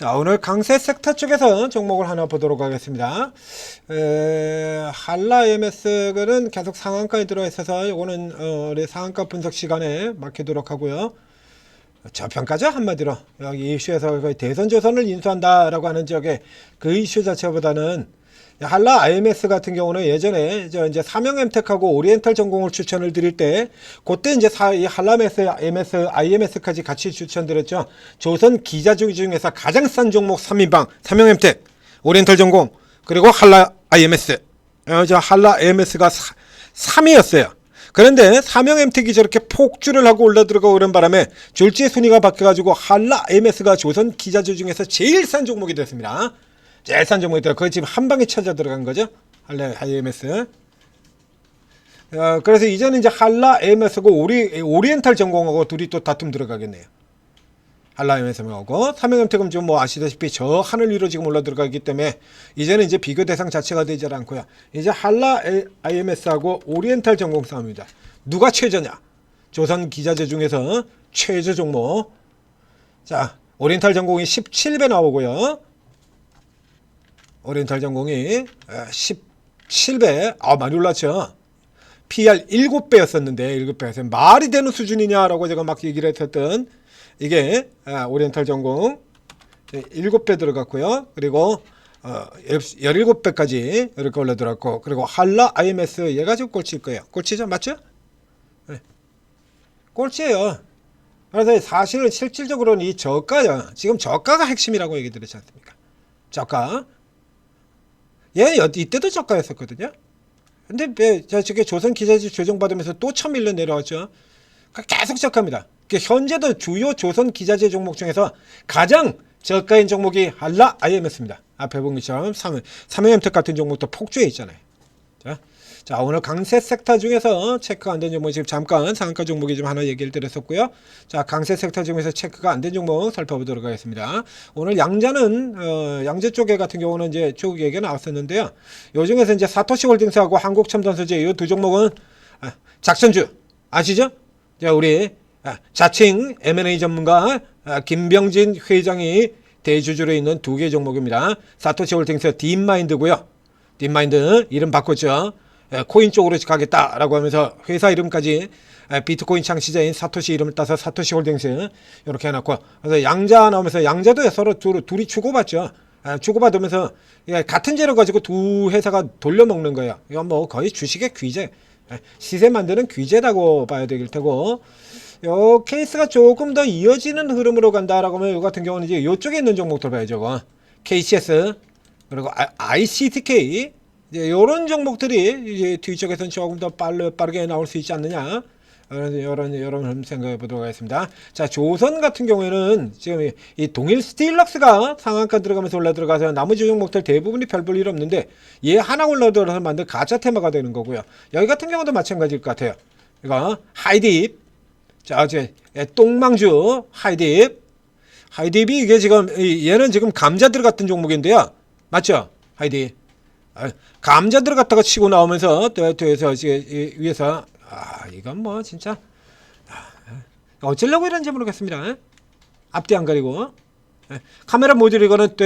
자, 오늘 강세 섹터 쪽에서 종목을 하나 보도록 하겠습니다. 한라 EMS는 계속 상한가에 들어 있어서 이거는 우리 상한가 분석 시간에 맡기도록 하고요. 저평가죠, 한마디로. 여기 이슈에서 거의 대선조선을 인수한다라고 하는 지역의 그 이슈 자체보다는 한라 IMS 같은 경우는 예전에 이제 삼영엠텍하고 오리엔탈 전공을 추천을 드릴 때 그때 이제 이 한라 MS, IMS까지 같이 추천드렸죠. 조선 기자주 중에서 가장 싼 종목 3인방 삼영엠텍, 오리엔탈 전공 그리고 한라 IMS. 저 한라 IMS가 3위였어요. 그런데 삼영엠텍이 저렇게 폭주를 하고 올라들어가고 그런 바람에 졸지의 순위가 바뀌어가지고 한라 IMS가 조선 기자주 중에서 제일 싼 종목이 됐습니다. 제일 싼 종목이더라. 거의 지금 한 방에 찾아 들어간 거죠. 한라 IMS. 그래서 이제는 이제 한라 IMS고 오리엔탈 전공하고 둘이 또 다툼 들어가겠네요. 한라 IMS하고 삼영엠텍은 좀 뭐 아시다시피 저 하늘 위로 지금 올라 들어가기 때문에 이제는 이제 비교 대상 자체가 되지 않고요. 이제 한라 IMS하고 오리엔탈 전공 싸움입니다. 누가 최저냐? 조선 기자재 중에서 최저 종목. 자, 오리엔탈 전공이 17배 나오고요. 오리엔탈 전공이 17배, 많이 올랐죠. PR 7배였었는데 7배에서 말이 되는 수준이냐라고 제가 막 얘기를 했었던 이게 오리엔탈 전공 7배 들어갔고요. 그리고 17배까지 이렇게 올라들었고, 그리고 한라 IMS 얘가 지금 꼴찌일 거예요. 꼴찌죠, 맞죠? 네. 꼴찌예요. 그래서 사실은 실질적으로는 이 저가요. 지금 저가가 핵심이라고 얘기 드렸지 않습니까? 저가. 이때도 저가였었거든요. 근데 저게 조선 기자재 조정받으면서 또 1000밀리언 내려왔죠. 계속 저가입니다. 현재도 주요 조선 기자재 종목 중에서 가장 저가인 종목이 한라 IMS입니다. 앞에 본 것처럼 삼영엠텍 같은 종목도 폭주해 있잖아요. 자, 오늘 강세 섹터 중에서 체크가 안 된 종목, 지금 잠깐 상한가 종목이 좀 하나 얘기를 드렸었고요. 자, 강세 섹터 중에서 체크가 안 된 종목 살펴보도록 하겠습니다. 오늘 양자는 양재 쪽에 같은 경우는 이제 쭉 얘기가 나왔었는데요. 요 중에서 이제 사토시 홀딩스하고 한국첨단소재 이 두 종목은 작전주 아시죠? 자, 우리 자칭 M&A 전문가 김병진 회장이 대주주로 있는 두 개 종목입니다. 사토시 홀딩스 딥마인드고요. 딥마인드 이름 바꿨죠. 코인 쪽으로 가겠다라고 하면서 회사 이름까지 비트코인 창시자인 사토시 이름을 따서 사토시 홀딩스 이렇게 해놨고, 그래서 양자 나오면서 양자도 서로 둘이 주고받죠. 주고받으면서 같은 재료 가지고 두 회사가 돌려먹는 거예요. 이건 뭐 거의 주식의 귀재, 시세 만드는 귀재라고 봐야 되길 테고, 요 케이스가 조금 더 이어지는 흐름으로 간다라고 하면 요 같은 경우는 이제 요쪽에 있는 종목들 봐야죠. KCS 그리고 ICTK 이제 요런 종목들이 이제 뒤쪽에서는 조금 더 빠르게 나올 수 있지 않느냐, 이런 생각해 보도록 하겠습니다. 자, 조선 같은 경우에는 지금 이 동일 스틸럭스가 상한가 들어가면서 올라 들어가서 나머지 종목들 대부분이 별 볼 일 없는데 얘 하나 올라 들어서 만든 가짜 테마가 되는 거고요. 여기 같은 경우도 마찬가지일 것 같아요. 이거 하이딥, 자, 이제 똥망주 하이딥이 이게 지금 얘는 지금 감자 들어갔던 종목인데요, 맞죠? 하이딥 감자 들어갔다가 치고 나오면서 뒤에서 위에서 이건 뭐 진짜 어쩌려고 이런지 모르겠습니다. 앞뒤 안 가리고 카메라 모듈 이거는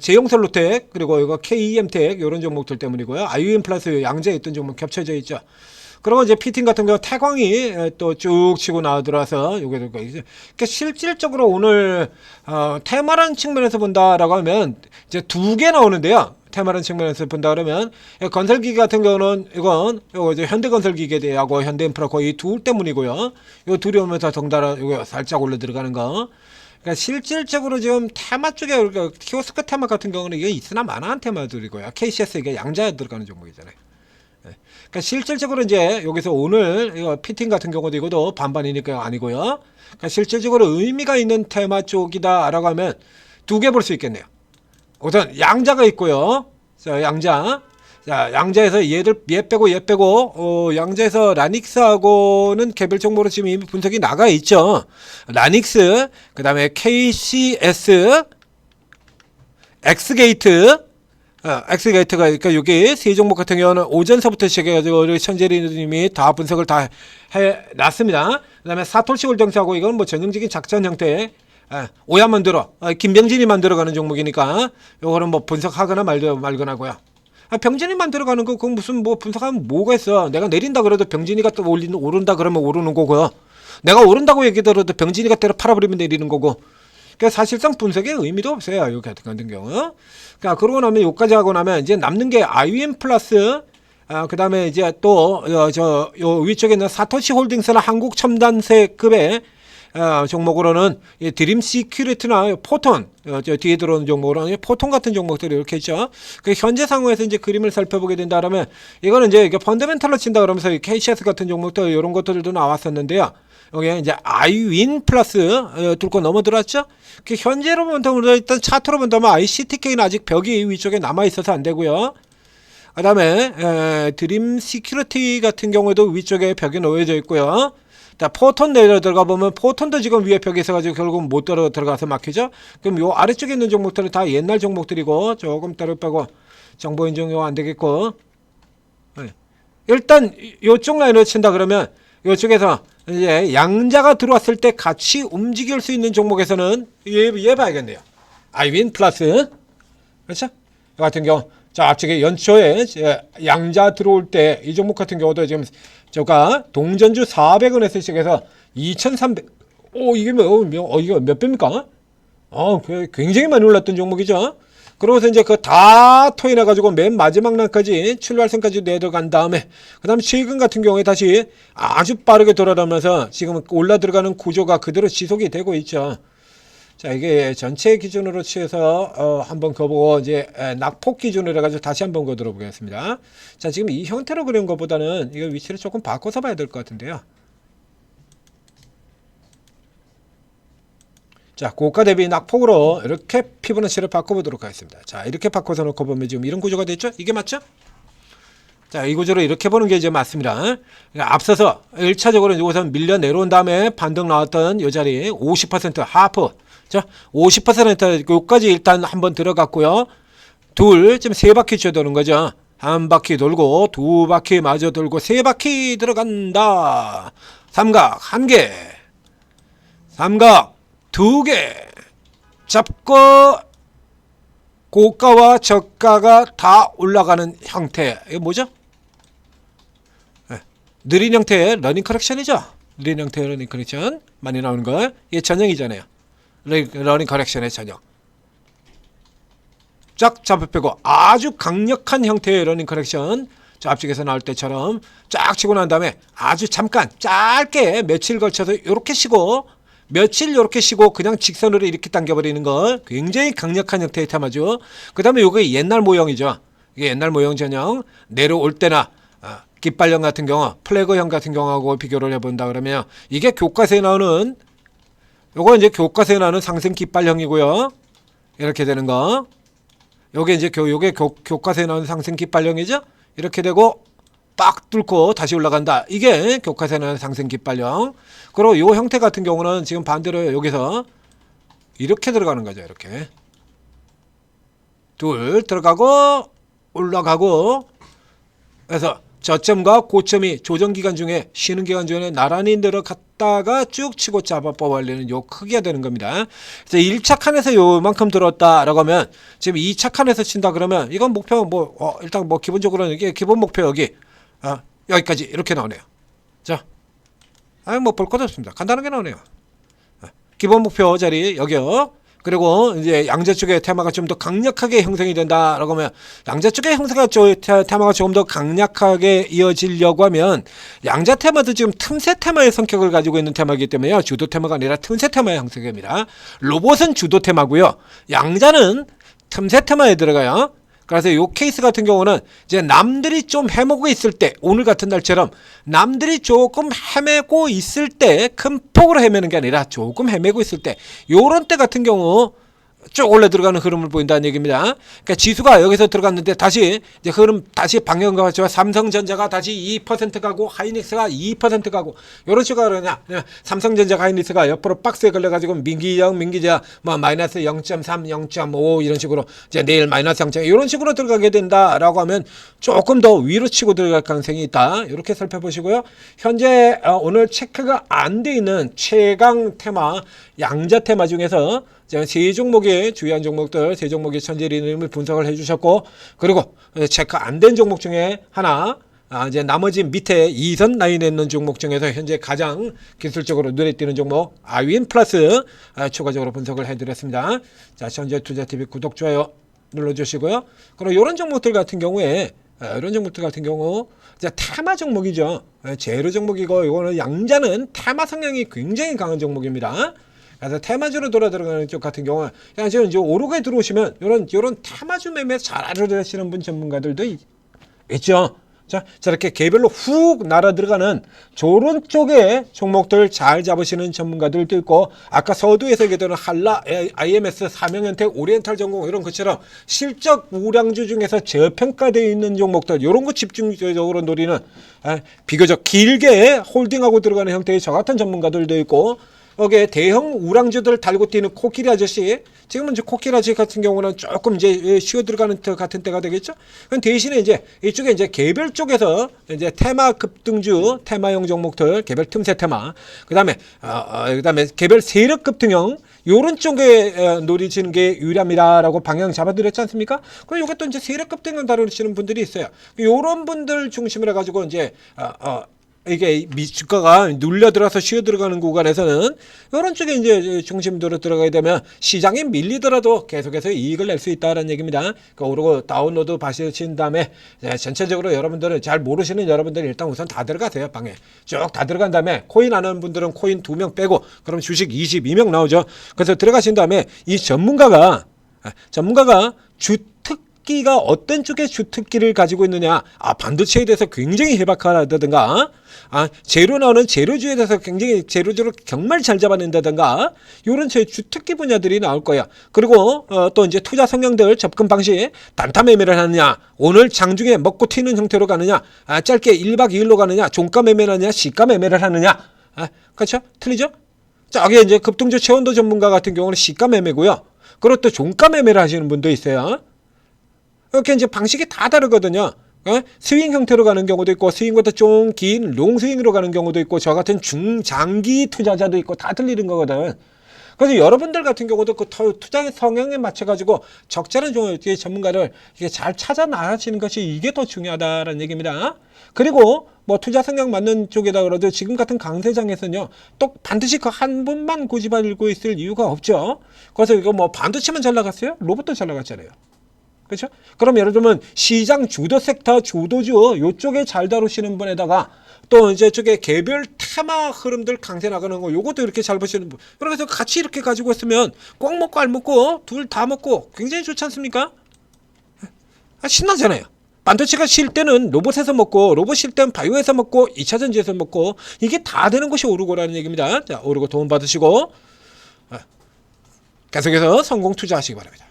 제용솔로텍 그리고 이거 KEM텍 이런 종목들 때문이고요. IUM 플러스 양재에 있던 종목 겹쳐져 있죠. 그리고 이제 피팅 같은 경우 태광이 또 쭉 치고 나들어와서 요게 그러니까 실질적으로 오늘 테마라는 측면에서 본다라고 하면 이제 두 개 나오는데요. 테마라는 측면에서 본다 그러면 건설기계 같은 경우는 이거 이제 현대건설기계하고 현대인프라 거의 둘 때문이고요. 요 둘이 오면서 덩달아 이거 살짝 올라 들어가는 거. 그러니까 실질적으로 지금 테마 쪽에 키오스크 테마 같은 경우는 이게 있으나 마나한 테마들이고요. KCS 이게 양자에 들어가는 종목이잖아요. 그러니까 실질적으로 이제 여기서 오늘 이거 피팅 같은 경우도 이것도 반반이니까 아니고요. 그러니까 실질적으로 의미가 있는 테마 쪽이다라고 하면 두 개 볼 수 있겠네요. 우선 양자가 있고요. 자, 양자에서 얘 빼고 양자에서 라닉스하고는 개별 정보로 지금 이미 분석이 나가 있죠. 라닉스, 그 다음에 KCS, 엑스게이트가 그러니까 여기 세 종목 같은 경우는 오전서부터 시작해가지고 우리 천재리님이 다 분석을 다 해놨습니다. 그 다음에 사토시 홀딩스하고 이건 뭐 전형적인 작전 형태 오야 만들어 김병진이 만들어가는 종목이니까 요거는 뭐 분석하거나 말거나고요. 병진이 만들어가는 거 그건 무슨 뭐 분석하면 뭐가 있어. 내가 내린다 그래도 병진이가 또 오른다 그러면 오르는 거고요. 내가 오른다고 얘기하더라도 병진이가 때려 팔아버리면 내리는 거고. 그러니까 사실상 분석에 의미도 없어요. 요 같은 경우. 그러니까 그러고 나면 요까지 하고 나면 이제 남는 게 IWM 플러스 그 다음에 이제 또 요 위쪽에 있는 사토시 홀딩스나 한국첨단세급의 종목으로는 이 드림 시큐리티나 포톤 저 뒤에 들어오는 종목으로는 포톤 같은 종목들이 이렇게 있죠. 그 현재 상황에서 이제 그림을 살펴보게 된다 그러면 이거는 이제 이게 펀더멘털로 친다 그러면서 이 KCS 같은 종목들 이런 것들도 나왔었는데요. 여기 이제 IWIN 플러스 뚫고 넘어 들어왔죠. 그 현재로 본다면 일단 차트로 본다면 ICTK는 아직 벽이 위쪽에 남아 있어서 안 되고요. 그다음에 드림 시큐리티 같은 경우에도 위쪽에 벽이 놓여져 있고요. 포톤 내려 들어가 보면 포톤도 지금 위에 벽에 있어가지고 결국 못 들어가서 막히죠. 그럼 요 아래쪽에 있는 종목들은 다 옛날 종목들이고 조금 따로 빼고 정보 인증 요 안 되겠고. 일단 요쪽 라인을 친다 그러면 요쪽에서 이제 양자가 들어왔을 때 같이 움직일 수 있는 종목에서는 얘 봐야겠네요. IWIN 플러스 그렇죠? 이 같은 경우 자 앞쪽에 연초에 양자 들어올 때 이 종목 같은 경우도 지금 저가 동전주 400원에서 시작해서 2,300. 이게 이거 몇 배입니까? 굉장히 많이 올랐던 종목이죠. 그러고서 이제 그 다 토해내 가지고 맨 마지막 날까지 출발선까지 내려간 다음에 그다음에 최근 같은 경우에 다시 아주 빠르게 돌아가면서 지금 올라 들어가는 구조가 그대로 지속이 되고 있죠. 자, 이게 전체 기준으로 취해서 한번 거보고 이제 낙폭 기준으로 해가지고 다시 한번 거들어 보겠습니다. 자, 지금 이 형태로 그린 것보다는 이거 위치를 조금 바꿔서 봐야 될 것 같은데요. 자, 고가 대비 낙폭으로 이렇게 피보나치를 바꿔보도록 하겠습니다. 자, 이렇게 바꿔서 놓고 보면 지금 이런 구조가 됐죠? 이게 맞죠? 자, 이 구조로 이렇게 보는 게 이제 맞습니다. 그러니까 앞서서 1차적으로 우선 밀려 내려온 다음에 반등 나왔던 이 자리 50% 하프. 자, 50% 여기까지 일단 한번 들어갔고요. 지금 세 바퀴 쳐도는 거죠. 한 바퀴 돌고 두 바퀴 마저 돌고 세 바퀴 들어간다. 삼각 한 개, 삼각 두 개 잡고 고가와 저가가 다 올라가는 형태. 이게 뭐죠? 느린 형태의 러닝 커렉션이죠. 느린 형태의 러닝 커렉션 많이 나오는 거. 이게 전형이잖아요. 러닝 커렉션의 전형. 쫙 잡아빼고 아주 강력한 형태의 러닝 커렉션. 저 앞쪽에서 나올 때처럼 쫙 치고 난 다음에 아주 잠깐 짧게 며칠 걸쳐서 이렇게 쉬고 며칠 이렇게 쉬고 그냥 직선으로 이렇게 당겨버리는 거 굉장히 강력한 형태의 테마죠. 그 다음에 이게 옛날 모형이죠. 이게 옛날 모형 전형. 내려올 때나 깃발형 같은 경우 플래그형 같은 경우하고 비교를 해본다 그러면 이게 교과서에 나오는 요거 이제 교과서에 나오는 상승 깃발형이고요. 이렇게 되는 거. 요게 이제 요게 교과서에 나오는 상승 깃발형이죠. 이렇게 되고 빡 뚫고 다시 올라간다. 이게 교과서에 나오는 상승 깃발형. 그리고 요 형태 같은 경우는 지금 반대로 여기서 이렇게 들어가는 거죠. 이렇게. 둘 들어가고 올라가고 그래서 저점과 고점이 조정기간 중에 쉬는 기간 중에 나란히 내려갔다가 쭉 치고 잡아 뽑아올리는 요 크기가 되는 겁니다. 그래서 1차 칸에서 요만큼 들었다라고 하면 지금 2차 칸에서 친다 그러면 이건 목표 일단 기본적으로는 이게 기본 목표 여기까지 이렇게 나오네요. 자, 볼 것도 없습니다. 간단하게 나오네요. 기본 목표 자리 여기요. 그리고 이제 양자 쪽의 테마가 좀 더 강력하게 형성이 된다라고 하면 양자 쪽의 테마가 조금 더 강력하게 이어지려고 하면 양자 테마도 지금 틈새 테마의 성격을 가지고 있는 테마이기 때문에요. 주도 테마가 아니라 틈새 테마의 형성입니다. 로봇은 주도 테마고요. 양자는 틈새 테마에 들어가요. 그래서 이 케이스 같은 경우는 이제 남들이 좀 헤매고 있을 때 오늘 같은 날처럼 남들이 조금 헤매고 있을 때 큰 폭으로 헤매는 게 아니라 조금 헤매고 있을 때 요런 때 같은 경우 쭉 올라 들어가는 흐름을 보인다는 얘기입니다. 그러니까 지수가 여기서 들어갔는데 다시 이제 흐름 다시 방향과 같죠. 삼성전자가 다시 2% 가고 하이닉스가 2% 가고 이런 식으로 그러냐. 삼성전자가 하이닉스가 옆으로 박스에 걸려가지고 민기적 뭐 마이너스 0.3, 0.5 이런 식으로 이제 내일 마이너스 0.2 이런 식으로 들어가게 된다라고 하면 조금 더 위로 치고 들어갈 가능성이 있다. 이렇게 살펴보시고요. 현재 오늘 체크가 안 돼 있는 최강 테마, 양자 테마 중에서 세 종목의 주요한 종목들, 세 종목의 천재리님을 분석을 해주셨고, 그리고 체크 안 된 종목 중에 하나, 이제 나머지 밑에 2선 라인에 있는 종목 중에서 현재 가장 기술적으로 눈에 띄는 종목 아윈 플러스 추가적으로 분석을 해드렸습니다. 자, 현재 투자TV 구독, 좋아요 눌러주시고요. 그리고 이런 종목들 같은 경우에 이제 테마 종목이죠. 재료 종목이고, 이거는 양자는 테마 성향이 굉장히 강한 종목입니다. 그래서 테마주로 돌아 들어가는 쪽 같은 경우는 그냥 지금 이제 오르고에 들어오시면 이런 테마주 매매 잘 알아들으시는 분 전문가들도 있죠. 자, 저렇게 개별로 훅 날아 들어가는 저런 쪽의 종목들 잘 잡으시는 전문가들도 있고, 아까 서두에서 얘기했던 한라, IMS, 삼형현택, 오리엔탈 전공 이런 것처럼 실적 우량주 중에서 저평가되어 있는 종목들, 이런 거 집중적으로 노리는 비교적 길게 홀딩하고 들어가는 형태의 저 같은 전문가들도 있고, 여기에 대형 우량주들 달고 뛰는 코끼리 아저씨, 지금은 이제 코끼리 아저씨 같은 경우는 조금 이제 쉬어 들어가는 같은 때가 되겠죠. 그럼 대신에 이제 이쪽에 이제 개별 쪽에서 이제 테마 급등주, 테마형 종목들, 개별 틈새 테마, 그다음에 개별 세력 급등형 요런 쪽에 노리시는 게 유리합니다라고 방향 잡아드렸지 않습니까? 그럼 요게 또 이제 세력 급등형 다루시는 분들이 있어요. 요런 분들 중심으로 해 가지고 이제 이게 주가가 눌려 들어서 쉬어 들어가는 구간에서는 이런 쪽에 이제 중심으로 들어가게 되면 시장이 밀리더라도 계속해서 이익을 낼 수 있다는 얘기입니다. 그러니까 오르고 다운로드 받으신 다음에 전체적으로 여러분들은 잘 모르시는 여러분들은 일단 우선 다 들어가세요. 방에 쭉 다 들어간 다음에 코인 안 하는 분들은 코인 2명 빼고 그럼 주식 22명 나오죠. 그래서 들어가신 다음에 이 전문가가 주특기가 어떤 쪽의 주특기를 가지고 있느냐, 반도체에 대해서 굉장히 해박하다든가, 재료 나오는 재료주에 대해서 굉장히 재료주를 정말 잘 잡아낸다든가, 요런 제 주특기 분야들이 나올 거야. 그리고 또 이제 투자 성향들, 접근 방식, 단타 매매를 하느냐, 오늘 장중에 먹고 튀는 형태로 가느냐, 짧게 1박 2일로 가느냐, 종가 매매를 하느냐, 시가 매매를 하느냐, 그렇죠? 틀리죠? 저기 이제 급등주 최원도 전문가 같은 경우는 시가 매매고요. 그리고 또 종가 매매를 하시는 분도 있어요. 이렇게 이제 방식이 다 다르거든요. 스윙 형태로 가는 경우도 있고, 스윙보다 좀 긴 롱스윙으로 가는 경우도 있고, 저 같은 중장기 투자자도 있고, 다 틀리는 거거든. 그래서 여러분들 같은 경우도 그 투자의 성향에 맞춰가지고 적절한 전문가를 잘 찾아 나가시는 것이 이게 더 중요하다는 얘기입니다. 그리고 뭐 투자 성향 맞는 쪽에다 그래도 지금 같은 강세장에서는요, 또 반드시 그 한 분만 고집하고 있을 이유가 없죠. 그래서 이거 뭐 반도체만 잘 나갔어요? 로봇도 잘 나갔잖아요. 그렇죠? 그럼 예를 들면 시장 주도 섹터, 주도주 요쪽에 잘 다루시는 분에다가 또 이제 저게 개별 테마 흐름들 강세 나가는 거 요것도 이렇게 잘 보시는 분, 그래서 같이 이렇게 가지고 있으면 꼭 먹고 알 먹고 둘 다 먹고 굉장히 좋지 않습니까? 신나잖아요. 반도체가 쉴 때는 로봇에서 먹고, 로봇 쉴 때는 바이오에서 먹고, 2차전지에서 먹고, 이게 다 되는 것이 오르고라는 얘기입니다. 자, 오르고 도움 받으시고 계속해서 성공 투자하시기 바랍니다.